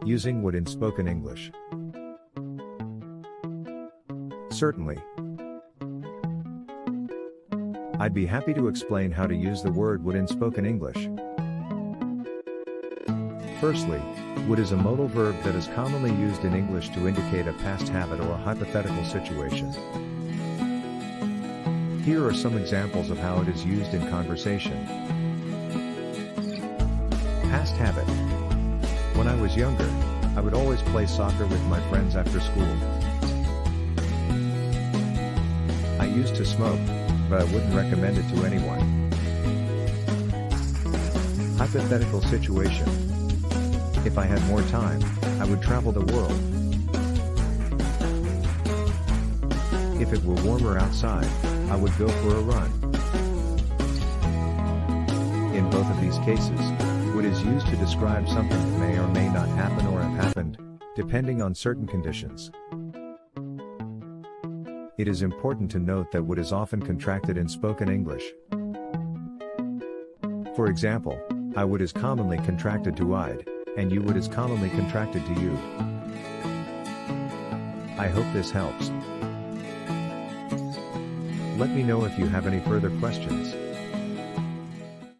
Using would in spoken English. Certainly. I'd be happy to explain how to use the word would in spoken English. Firstly, would is a modal verb that is commonly used in English to indicate a past habit or a hypothetical situation. Here are some examples of how it is used in conversation. Past habit. When I was younger, I would always play soccer with my friends after school. I used to smoke, but I wouldn't recommend it to anyone. Hypothetical situation. If I had more time, I would travel the world. If it were warmer outside, I would go for a run. In both of these cases, would is used to describe something that may or may not happen or have happened, depending on certain conditions. It is important to note that would is often contracted in spoken English. For example, I would is commonly contracted to I'd, and you would is commonly contracted to you'd. I hope this helps. Let me know if you have any further questions.